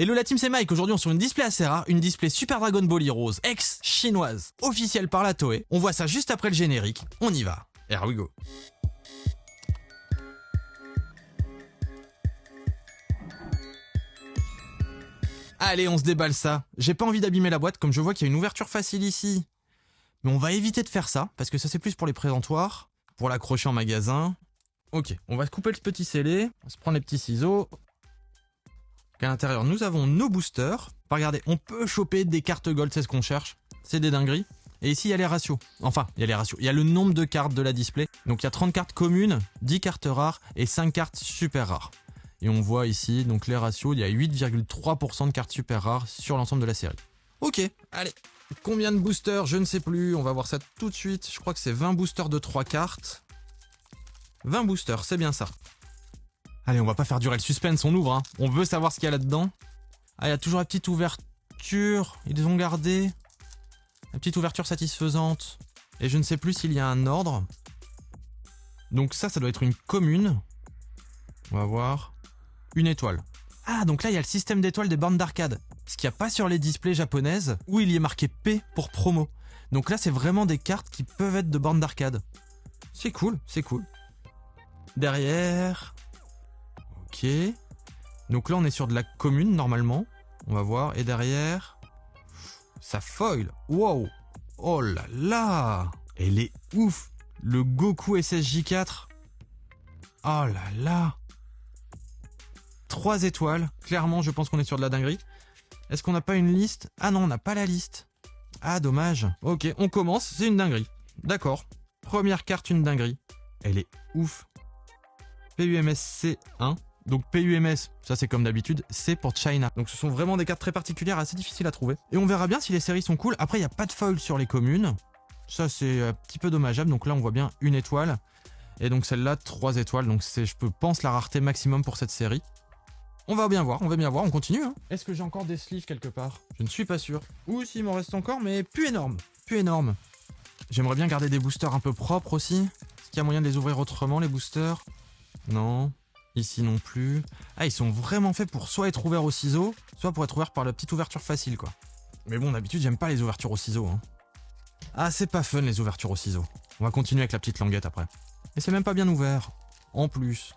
Hello la team, c'est Mike. Aujourd'hui on est sur une display assez rare, une display Super Dragon Ball Heroes ex-chinoise, officielle par la Toei. On voit ça juste après le générique, on y va. Here we go. Allez, on se déballe ça. J'ai pas envie d'abîmer la boîte, comme je vois qu'il y a une ouverture facile ici. Mais on va éviter de faire ça, parce que ça c'est plus pour les présentoirs, pour l'accrocher en magasin. Ok, on va couper le petit scellé, on va se prendre les petits ciseaux. À l'intérieur, nous avons nos boosters. Regardez, on peut choper des cartes gold, c'est ce qu'on cherche. C'est des dingueries. Et ici, il y a les ratios. Enfin, il y a les ratios. Il y a le nombre de cartes de la display. Donc, il y a 30 cartes communes, 10 cartes rares et 5 cartes super rares. Et on voit ici, donc les ratios, il y a 8,3% de cartes super rares sur l'ensemble de la série. Ok, allez. Combien de boosters? Je ne sais plus. On va voir ça tout de suite. Je crois que c'est 20 boosters de 3 cartes. 20 boosters, c'est bien ça. Allez, on va pas faire durer le suspense, on ouvre, hein. On veut savoir ce qu'il y a là-dedans. Ah, il y a toujours la petite ouverture. Ils les ont gardés. La petite ouverture satisfaisante. Et je ne sais plus s'il y a un ordre. Donc ça doit être une commune. On va voir. Une étoile. Ah, donc là, il y a le système d'étoiles des bornes d'arcade. Ce qu'il n'y a pas sur les displays japonaises, où il y est marqué P pour promo. Donc là, c'est vraiment des cartes qui peuvent être de bornes d'arcade. C'est cool, c'est cool. Derrière... Ok. Donc là, on est sur de la commune, normalement. On va voir. Et derrière... Ça foil. Wow. Oh là là. Elle est ouf. Le Goku SSJ4. Oh là là. 3 étoiles. Clairement, je pense qu'on est sur de la dinguerie. Est-ce qu'on n'a pas une liste? Ah non, on n'a pas la liste. Ah, dommage. Ok, on commence. C'est une dinguerie. D'accord. Première carte, une dinguerie. Elle est ouf. PUMS C1. Donc PUMS, ça c'est comme d'habitude, c'est pour China. Donc ce sont vraiment des cartes très particulières, assez difficiles à trouver. Et on verra bien si les séries sont cool. Après, il n'y a pas de foil sur les communes. Ça c'est un petit peu dommageable. Donc là, on voit bien une étoile. Et donc celle-là, 3 étoiles. Donc c'est, je pense, la rareté maximum pour cette série. On va bien voir, on continue. Hein. Est-ce que j'ai encore des sleeves quelque part? Je ne suis pas sûr. Ou s'il m'en reste encore, mais plus énorme. Plus énorme. J'aimerais bien garder des boosters un peu propres aussi. Est-ce qu'il y a moyen de les ouvrir autrement, les boosters? Non. Ici non plus. Ah, ils sont vraiment faits pour soit être ouverts au ciseau, soit pour être ouverts par la petite ouverture facile, quoi. Mais bon, d'habitude, j'aime pas les ouvertures au ciseau. Hein. Ah, c'est pas fun, les ouvertures au ciseau. On va continuer avec la petite languette après. Et c'est même pas bien ouvert. En plus.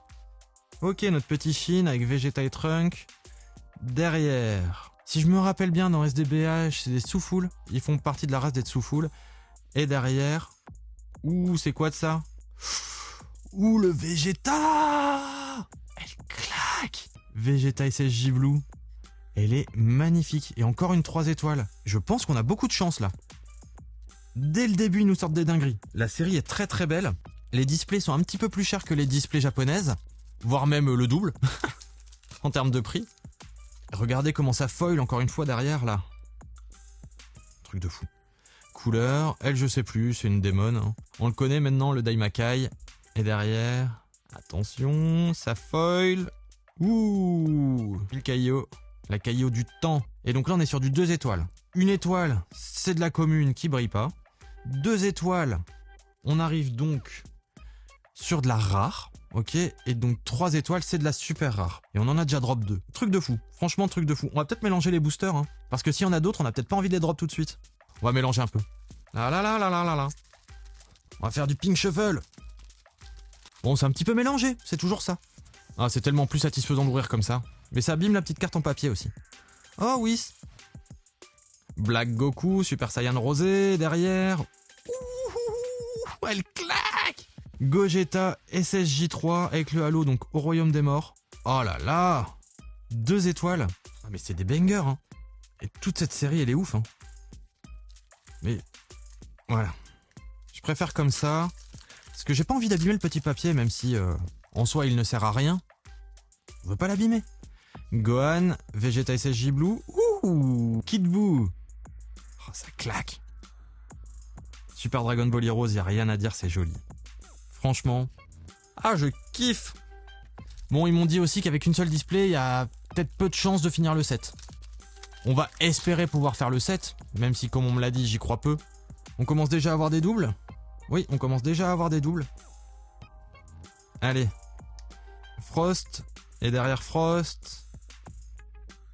Ok, notre petit Shin avec Vegeta et Trunk. Derrière. Si je me rappelle bien, dans SDBH, c'est des Soufoules. Ils font partie de la race des Soufoules. Et derrière... Ouh, c'est quoi de ça? Ouh, le Vegeta! Elle claque! Vegeta SSJ Blue. Elle est magnifique. Et encore une 3 étoiles. Je pense qu'on a beaucoup de chance là. Dès le début, ils nous sortent des dingueries. La série est très très belle. Les displays sont un petit peu plus chers que les displays japonaises. Voire même le double. En termes de prix. Regardez comment ça foil encore une fois derrière là. Truc de fou. Couleur, elle je sais plus, c'est une démon. Hein. On le connaît maintenant, le Daimakai. Et derrière, attention, ça foil. Ouh, le Kaio. La Kaio du temps. Et donc là, on est sur du 2 étoiles. Une étoile, c'est de la commune qui brille pas. 2 étoiles, on arrive donc sur de la rare. Ok, et donc 3 étoiles, c'est de la super rare. Et on en a déjà drop 2. Truc de fou, franchement truc de fou. On va peut-être mélanger les boosters, hein, parce que s'il y en a d'autres, on a peut-être pas envie de les drop tout de suite. On va mélanger un peu. Là là là là là là là. On va faire du pink shuffle. Bon, c'est un petit peu mélangé, c'est toujours ça. Ah, c'est tellement plus satisfaisant d'ouvrir comme ça. Mais ça abîme la petite carte en papier aussi. Oh oui. Black Goku, Super Saiyan Rosé, derrière. Ouh, elle claque. Gogeta SSJ3 avec le halo, donc au royaume des morts. Oh là là. 2 étoiles. Ah, mais c'est des bangers, hein. Et toute cette série, elle est ouf, hein. Mais, voilà. Je préfère comme ça. Parce que j'ai pas envie d'abîmer le petit papier, même si en soi il ne sert à rien. On veut pas l'abîmer. Gohan, Vegeta SSJ Blue. Ouh, Kid Buu. Oh, ça claque. Super Dragon Ball Heroes, y a rien à dire, c'est joli. Franchement. Ah, je kiffe. Bon, ils m'ont dit aussi qu'avec une seule display, il y a peut-être peu de chances de finir le set. On va espérer pouvoir faire le set, même si comme on me l'a dit, j'y crois peu. On commence déjà à avoir des doubles. Oui, on commence déjà à avoir des doubles. Allez. Frost. Et derrière Frost.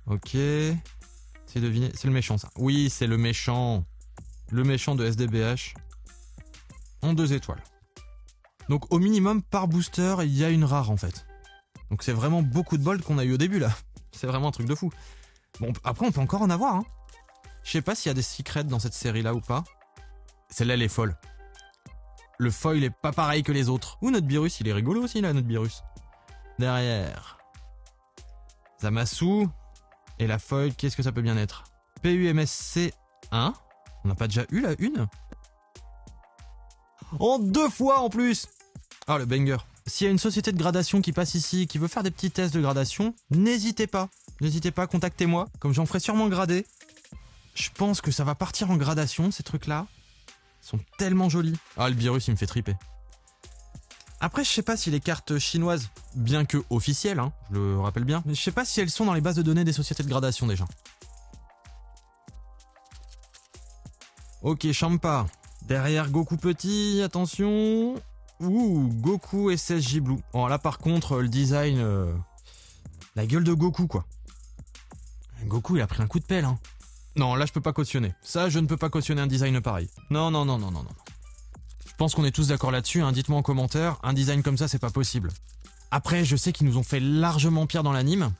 Ok. C'est deviner. C'est le méchant, ça. Oui, c'est le méchant. Le méchant de SDBH. En 2 étoiles. Donc au minimum, par booster, il y a une rare en fait. Donc c'est vraiment beaucoup de bol qu'on a eu au début là. C'est vraiment un truc de fou. Bon, après on peut encore en avoir. Hein. Je sais pas s'il y a des secrets dans cette série là ou pas. Celle-là elle est folle. Le foil est pas pareil que les autres. Ouh, notre virus, il est rigolo aussi là, notre virus. Derrière. Zamasu. Et la foil, qu'est-ce que ça peut bien être? PUMSC 1. On n'a pas déjà eu la une? En 2 fois en plus! Ah, le banger. S'il y a une société de gradation qui passe ici, qui veut faire des petits tests de gradation, n'hésitez pas. N'hésitez pas, contactez-moi. Comme j'en ferai sûrement grader. Je pense que ça va partir en gradation, ces trucs-là. Ils sont tellement jolis. Ah, le virus, il me fait triper. Après, je sais pas si les cartes chinoises, bien que officielles, hein, je le rappelle bien, mais je sais pas si elles sont dans les bases de données des sociétés de gradation déjà. Ok, Champa. Derrière Goku petit, attention. Ouh, Goku SSJ Blue. Oh là par contre, le design... La gueule de Goku quoi. Goku il a pris un coup de pelle hein. Non, là je peux pas cautionner. Ça, je ne peux pas cautionner un design pareil. Non, non, non, non, non, non. Je pense qu'on est tous d'accord là-dessus, hein. Dites-moi en commentaire, un design comme ça c'est pas possible. Après, je sais qu'ils nous ont fait largement pire dans l'anime.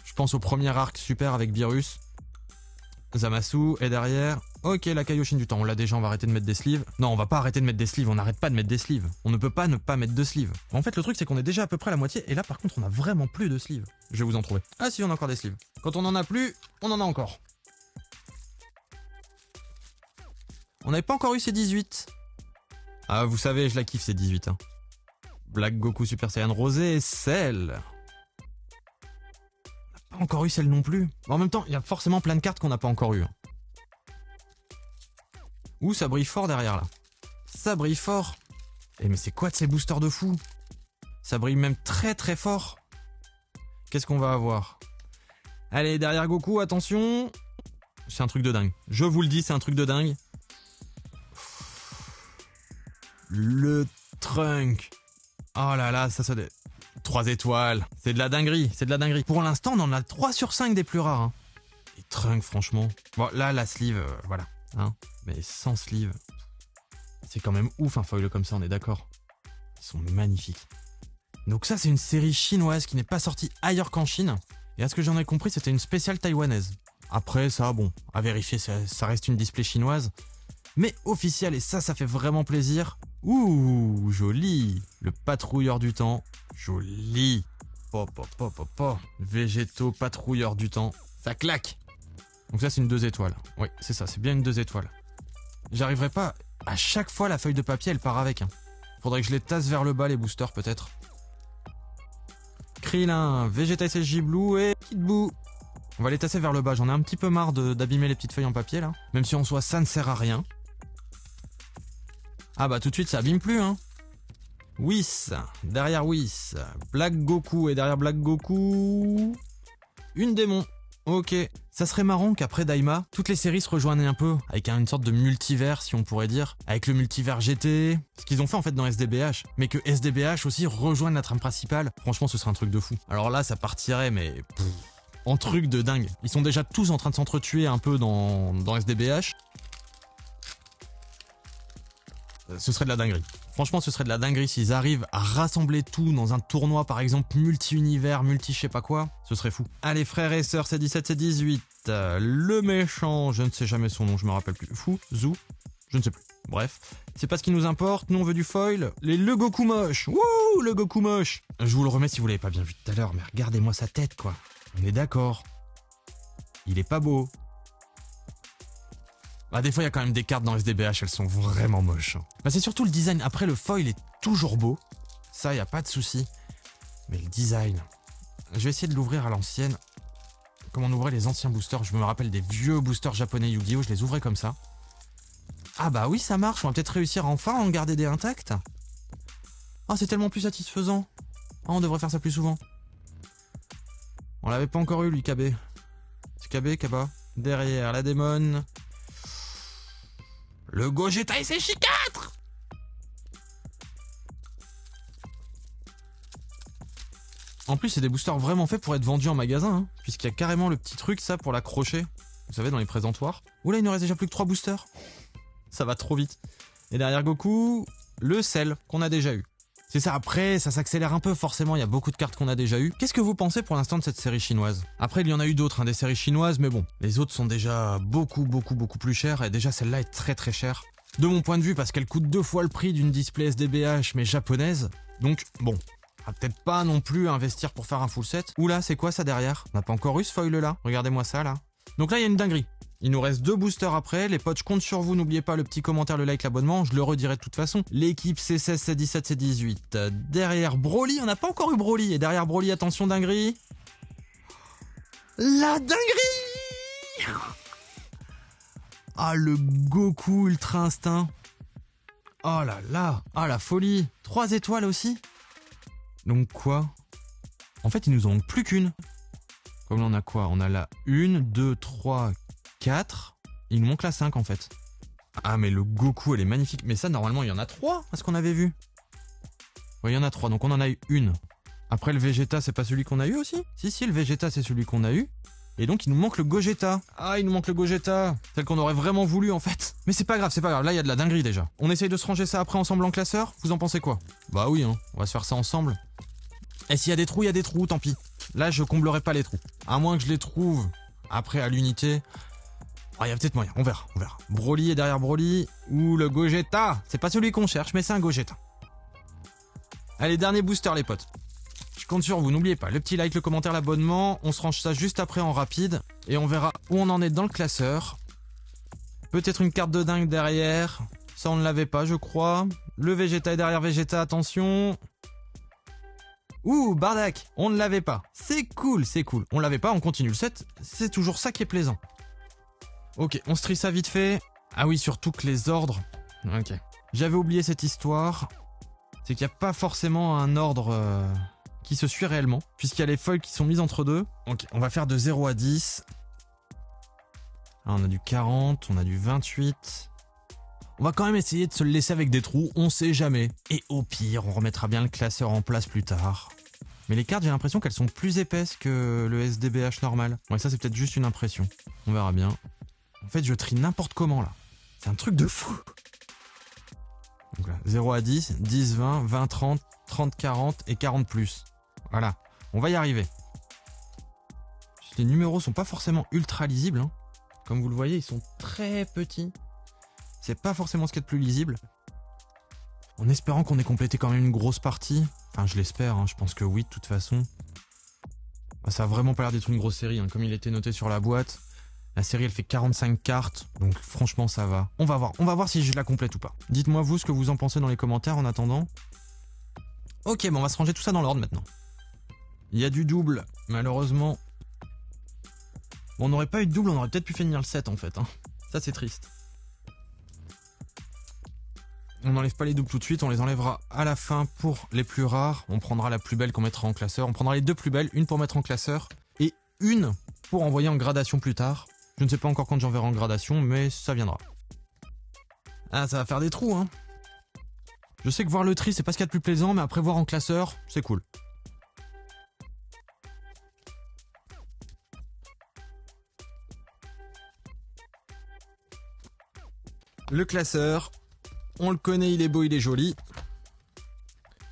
Je pense au premier arc super avec Virus. Zamasu, et derrière... Ok, la Kaioshin du temps, on l'a déjà, on va arrêter de mettre des sleeves. Non, on va pas arrêter de mettre des sleeves, on n'arrête pas de mettre des sleeves. On ne peut pas ne pas mettre de sleeves. En fait, le truc, c'est qu'on est déjà à peu près à la moitié, et là, par contre, on a vraiment plus de sleeves. Je vais vous en trouver. Ah si, on a encore des sleeves. Quand on en a plus, on en a encore. On n'avait pas encore eu ces 18. Ah, vous savez, je la kiffe, ces 18. Hein. Black Goku Super Saiyan Rosé et Cell. On n'a pas encore eu celle non plus. En même temps, il y a forcément plein de cartes qu'on n'a pas encore eu. Ouh, ça brille fort derrière là. Ça brille fort. Eh mais c'est quoi de ces boosters de fou? Ça brille même très très fort. Qu'est-ce qu'on va avoir? Allez, derrière Goku, attention. C'est un truc de dingue. Je vous le dis, c'est un truc de dingue. Le Trunk. Oh là là, ça 3 étoiles. C'est de la dinguerie, c'est de la dinguerie. Pour l'instant, on en a 3 sur 5 des plus rares. Hein. Et Trunk, franchement. Bon, là, la sleeve, voilà. Hein, mais sans sleeve. C'est quand même ouf un foil comme ça, on est d'accord. Ils sont magnifiques. Donc ça, c'est une série chinoise qui n'est pas sortie ailleurs qu'en Chine. Et à ce que j'en ai compris, c'était une spéciale taïwanaise. Après, ça, bon, à vérifier, ça reste une display chinoise. Mais officielle, et ça fait vraiment plaisir. Ouh, joli. Le patrouilleur du temps. Joli. Végétaux, patrouilleur du temps. Ça claque. Donc ça, c'est une 2 étoiles. Oui, c'est ça, c'est bien une 2 étoiles. J'arriverai pas... À chaque fois, la feuille de papier, elle part avec. Hein. Faudrait que je les tasse vers le bas, les boosters, peut-être. Krillin, Vegeta SSJ Blue et Kid Buu. On va les tasser vers le bas. J'en ai un petit peu marre d'abîmer les petites feuilles en papier, là. Même si en soi, ça ne sert à rien. Ah bah, tout de suite, ça abîme plus, hein. Whis, derrière Whis. Black Goku, et derrière Black Goku... Une démon. Ok, ça serait marrant qu'après Daima, toutes les séries se rejoignent un peu, avec une sorte de multivers, si on pourrait dire, avec le multivers GT, ce qu'ils ont fait en fait dans SDBH, mais que SDBH aussi rejoigne la trame principale, franchement ce serait un truc de fou. Alors là, ça partirait, mais... en truc de dingue. Ils sont déjà tous en train de s'entretuer un peu dans SDBH. Ce serait de la dinguerie. Franchement, ce serait de la dinguerie s'ils arrivent à rassembler tout dans un tournoi, par exemple, multi-univers, multi je sais pas quoi. Ce serait fou. Allez, frères et sœurs, c'est 17, c'est 18. Le méchant, je ne sais jamais son nom, je me rappelle plus. Fou, Zou, je ne sais plus. Bref, c'est pas ce qui nous importe, nous on veut du foil. Le Goku moche. Wouh, le Goku moche. Je vous le remets si vous l'avez pas bien vu tout à l'heure, mais regardez-moi sa tête, quoi. On est d'accord. Il est pas beau. Bah des fois il y a quand même des cartes dans SDBH, elles sont vraiment moches. Bah c'est surtout le design, après le foil est toujours beau, ça y a pas de souci. Mais le design, je vais essayer de l'ouvrir à l'ancienne. Comme on ouvrait les anciens boosters, je me rappelle des vieux boosters japonais Yu-Gi-Oh, je les ouvrais comme ça. Ah bah oui ça marche, on va peut-être réussir enfin à en garder des intacts. Oh c'est tellement plus satisfaisant. Oh, on devrait faire ça plus souvent. On l'avait pas encore eu lui KB. C'est KB, Kaba. Derrière la démon. Le Gogeta SSJ 4. En plus, c'est des boosters vraiment faits pour être vendus en magasin, hein, puisqu'il y a carrément le petit truc, ça, pour l'accrocher. Vous savez, dans les présentoirs. Oula, il ne reste déjà plus que 3 boosters. Ça va trop vite. Et derrière Goku, le sel qu'on a déjà eu. C'est ça, après, ça s'accélère un peu, forcément, il y a beaucoup de cartes qu'on a déjà eues. Qu'est-ce que vous pensez pour l'instant de cette série chinoise? Après, il y en a eu d'autres, hein, des séries chinoises, mais bon, les autres sont déjà beaucoup plus chères, et déjà celle-là est très chère. De mon point de vue, parce qu'elle coûte 2 fois le prix d'une display SDBH, mais japonaise. Donc, bon, on va peut-être pas non plus investir pour faire un full set. Oula, c'est quoi ça derrière? On n'a pas encore eu ce foil-là. Regardez-moi ça, là. Donc là, il y a une dinguerie. Il nous reste 2 boosters après. Les potes, je compte sur vous. N'oubliez pas le petit commentaire, le like, l'abonnement. Je le redirai de toute façon. L'équipe C16, C17, C18. Derrière Broly, on n'a pas encore eu Broly. Et derrière Broly, attention, dinguerie. La dinguerie! Ah, le Goku Ultra Instinct. Oh là là. Ah, la folie. 3 étoiles aussi. Donc quoi? En fait, il nous en manque plus qu'une. Comme là, on a quoi? On a la 1, 2, 3, 4. Il nous manque la 5 en fait. Ah mais le Goku, elle est magnifique. Mais ça, normalement, il y en a 3 à ce qu'on avait vu. Oui, il y en a 3, donc on en a eu une. Après, le Vegeta, c'est pas celui qu'on a eu aussi? Si, le Vegeta, c'est celui qu'on a eu. Et donc, il nous manque le Gogeta. Ah, il nous manque le Gogeta. Celle qu'on aurait vraiment voulu, en fait. Mais c'est pas grave, Là, il y a de la dinguerie, déjà. On essaye de se ranger ça après ensemble en classeur? Vous en pensez quoi? Bah oui, hein. On va se faire ça ensemble. Et s'il y a des trous, il y a des trous, tant pis. Là, je comblerai pas les trous. À moins que je les trouve après à l'unité. Ah, il y a peut-être moyen. On verra. Broly est derrière Broly. Ou le Gogeta. C'est pas celui qu'on cherche, mais c'est un Gogeta. Allez, dernier booster, les potes. Je compte sur vous, n'oubliez pas, le petit like, le commentaire, l'abonnement. On se range ça juste après en rapide. Et on verra où on en est dans le classeur. Peut-être une carte de dingue derrière. Ça, on ne l'avait pas, je crois. Le Vegeta est derrière Vegeta, attention. Ouh, Bardak, on ne l'avait pas. C'est cool. On l'avait pas, on continue le set. C'est toujours ça qui est plaisant. Ok, on se trie ça vite fait. Ah oui, surtout que les ordres... Ok. J'avais oublié cette histoire. C'est qu'il n'y a pas forcément un ordre... qui se suit réellement, puisqu'il y a les foils qui sont mises entre deux. Ok, on va faire de 0 à 10. Ah, on a du 40, on a du 28. On va quand même essayer de se le laisser avec des trous, on sait jamais. Et au pire, on remettra bien le classeur en place plus tard. Mais les cartes, j'ai l'impression qu'elles sont plus épaisses que le SDBH normal. Ouais, ça c'est peut-être juste une impression. On verra bien. En fait, je trie n'importe comment là. C'est un truc de fou. Donc là, 0 à 10, 10, 20, 20, 30, 30, 40 et 40 plus. Voilà, on va y arriver. Les numéros sont pas forcément ultra lisibles, hein. Comme vous le voyez, ils sont très petits. C'est pas forcément ce qu'il y a de plus lisible. En espérant qu'on ait complété quand même une grosse partie. Enfin, je l'espère, hein. Je pense que oui, de toute façon. Bah, ça a vraiment pas l'air d'être une grosse série, hein. Comme il était noté sur la boîte. La série, elle fait 45 cartes, donc franchement, ça va. On va voir si je la complète ou pas. Dites-moi vous ce que vous en pensez dans les commentaires en attendant. Ok, bon, on va se ranger tout ça dans l'ordre maintenant. Il y a du double, malheureusement. Bon, on n'aurait pas eu de double, on aurait peut-être pu finir le set en fait, hein. Ça, c'est triste. On n'enlève pas les doubles tout de suite, on les enlèvera à la fin pour les plus rares. On prendra la plus belle qu'on mettra en classeur. On prendra les 2 plus belles, une pour mettre en classeur et une pour envoyer en gradation plus tard. Je ne sais pas encore quand j'enverrai en gradation, mais ça viendra. Ah, ça va faire des trous, hein. Je sais que voir le tri, c'est pas ce qu'il y a de plus plaisant, mais après voir en classeur, c'est cool. Le classeur, on le connaît, il est beau, il est joli.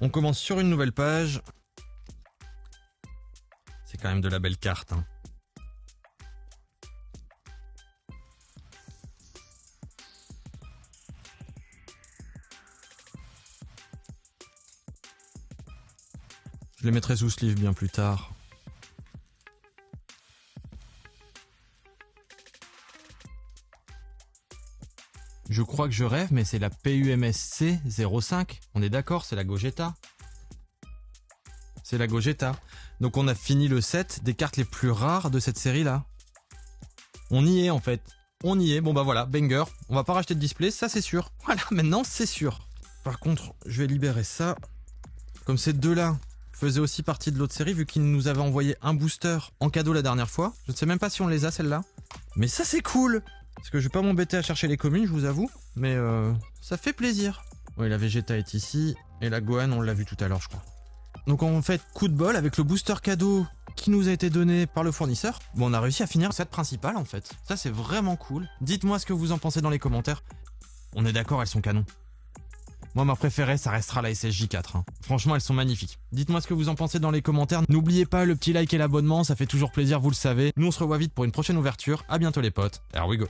On commence sur une nouvelle page. C'est quand même de la belle carte, hein. Je les mettrai sous sleeve bien plus tard. Je crois que je rêve, mais c'est la PUMSC 05. On est d'accord, c'est la Gogeta. C'est la Gogeta. Donc on a fini le set des cartes les plus rares de cette série-là. On y est en fait. On y est. Bon bah voilà, banger. On va pas racheter de display, ça c'est sûr. Voilà, maintenant c'est sûr. Par contre, je vais libérer ça. Comme ces deux-là faisaient aussi partie de l'autre série, vu qu'ils nous avaient envoyé un booster en cadeau la dernière fois. Je ne sais même pas si on les a, celles-là. Mais ça c'est cool! Parce que je vais pas m'embêter à chercher les communes, je vous avoue. Mais ça fait plaisir. Oui, la Vegeta est ici. Et la Gohan, on l'a vu tout à l'heure, je crois. Donc en fait, coup de bol avec le booster cadeau qui nous a été donné par le fournisseur. Bon, on a réussi à finir cette principale en fait. Ça c'est vraiment cool. Dites-moi ce que vous en pensez dans les commentaires. On est d'accord, elles sont canons. Moi, ma préférée, ça restera la SSJ4. Hein. Franchement, elles sont magnifiques. Dites-moi ce que vous en pensez dans les commentaires. N'oubliez pas le petit like et l'abonnement, ça fait toujours plaisir, vous le savez. Nous, on se revoit vite pour une prochaine ouverture. À bientôt les potes. Here we go.